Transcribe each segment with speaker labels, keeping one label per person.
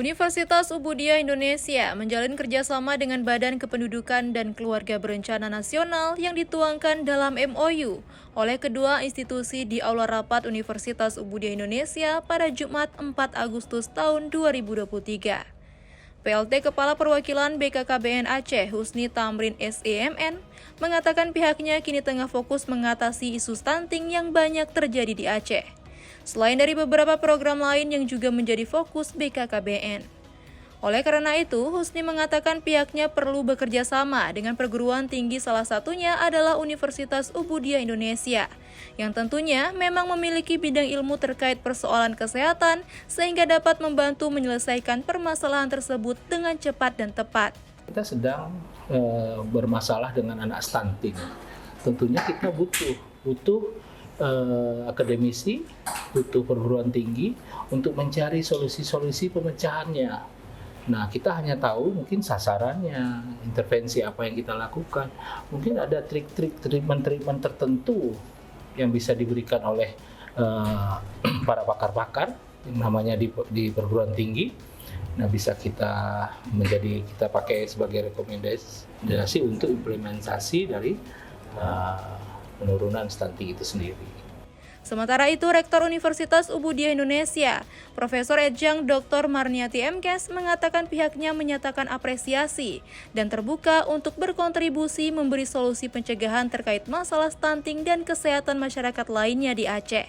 Speaker 1: Universitas Ubudiyah Indonesia menjalin kerjasama dengan Badan Kependudukan dan Keluarga Berencana Nasional yang dituangkan dalam MOU oleh kedua institusi di Aula Rapat Universitas Ubudiyah Indonesia pada Jumat 4 Agustus tahun 2023. PLT Kepala Perwakilan BKKBN Aceh Husni Tamrin SEMN mengatakan pihaknya kini tengah fokus mengatasi isu stunting yang banyak terjadi di Aceh. Selain dari beberapa program lain yang juga menjadi fokus BKKBN. Oleh karena itu, Husni mengatakan pihaknya perlu bekerja sama dengan perguruan tinggi, salah satunya adalah Universitas Ubudiyah Indonesia, yang tentunya memang memiliki bidang ilmu terkait persoalan kesehatan sehingga dapat membantu menyelesaikan permasalahan tersebut dengan cepat dan tepat.
Speaker 2: Kita sedang bermasalah dengan anak stunting. Tentunya kita butuh akademisi, butuh perguruan tinggi untuk mencari solusi-solusi pemecahannya. Nah, kita hanya tahu mungkin sasarannya, intervensi apa yang kita lakukan. Mungkin ada trik-trik treatment tertentu yang bisa diberikan oleh para pakar-pakar yang namanya di perguruan tinggi. Nah, bisa kita pakai sebagai rekomendasi untuk implementasi dari penurunan stunting itu sendiri.
Speaker 1: Sementara itu, Rektor Universitas Ubudiyah Indonesia, Profesor Ejang Dr. Marniati MKes mengatakan pihaknya menyatakan apresiasi dan terbuka untuk berkontribusi memberi solusi pencegahan terkait masalah stunting dan kesehatan masyarakat lainnya di Aceh.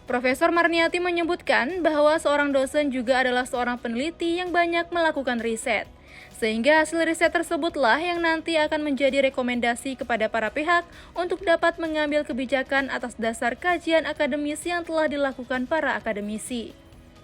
Speaker 1: Profesor Marniati menyebutkan bahwa seorang dosen juga adalah seorang peneliti yang banyak melakukan riset. Sehingga hasil riset tersebutlah yang nanti akan menjadi rekomendasi kepada para pihak untuk dapat mengambil kebijakan atas dasar kajian akademis yang telah dilakukan para akademisi.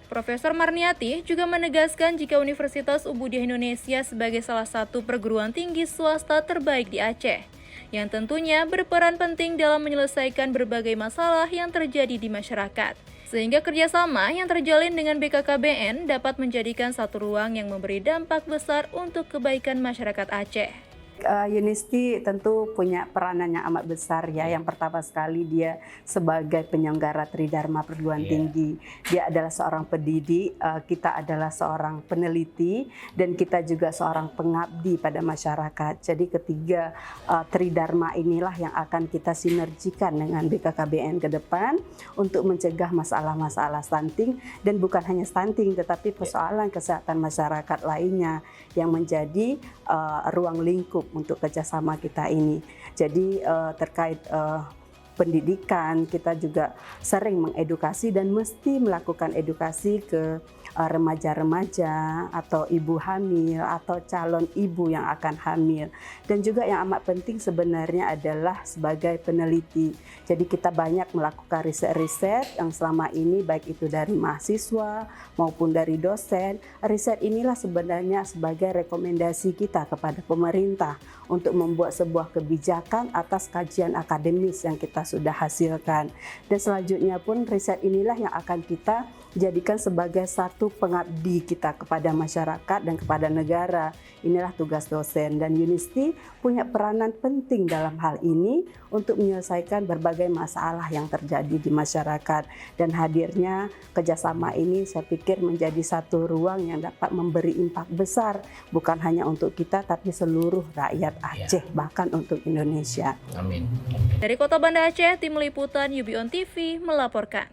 Speaker 1: Profesor Marniati juga menegaskan jika Universitas Ubudiyah Indonesia sebagai salah satu perguruan tinggi swasta terbaik di Aceh, yang tentunya berperan penting dalam menyelesaikan berbagai masalah yang terjadi di masyarakat. Sehingga kerjasama yang terjalin dengan BKKBN dapat menjadikan satu ruang yang memberi dampak besar untuk kebaikan masyarakat Aceh.
Speaker 3: Unisti tentu punya peranan yang amat besar ya. Yang pertama sekali dia sebagai penyelenggara Tridharma perguruan tinggi. Dia adalah seorang pendidik, kita adalah seorang peneliti, dan kita juga seorang pengabdi pada masyarakat. Jadi ketiga Tridharma inilah yang akan kita sinergikan dengan BKKBN ke depan untuk mencegah masalah-masalah stunting, dan bukan hanya stunting tetapi persoalan kesehatan masyarakat lainnya yang menjadi ruang lingkup untuk kerjasama kita ini. Jadi terkait pendidikan, kita juga sering mengedukasi dan mesti melakukan edukasi ke remaja-remaja atau ibu hamil atau calon ibu yang akan hamil. Dan juga yang amat penting sebenarnya adalah sebagai peneliti. Jadi kita banyak melakukan riset-riset yang selama ini baik itu dari mahasiswa maupun dari dosen. Riset inilah sebenarnya sebagai rekomendasi kita kepada pemerintah untuk membuat sebuah kebijakan atas kajian akademis yang kita sudah hasilkan. Dan selanjutnya pun riset inilah yang akan kita jadikan sebagai satu pengabdi kita kepada masyarakat dan kepada negara. Inilah tugas dosen, dan Unisti punya peranan penting dalam hal ini untuk menyelesaikan berbagai masalah yang terjadi di masyarakat. Dan hadirnya kerjasama ini saya pikir menjadi satu ruang yang dapat memberi impak besar, bukan hanya untuk kita tapi seluruh rakyat Aceh, bahkan untuk Indonesia.
Speaker 2: Amin.
Speaker 1: Dari Kota Banda Aceh, Tim Liputan UBI On TV melaporkan.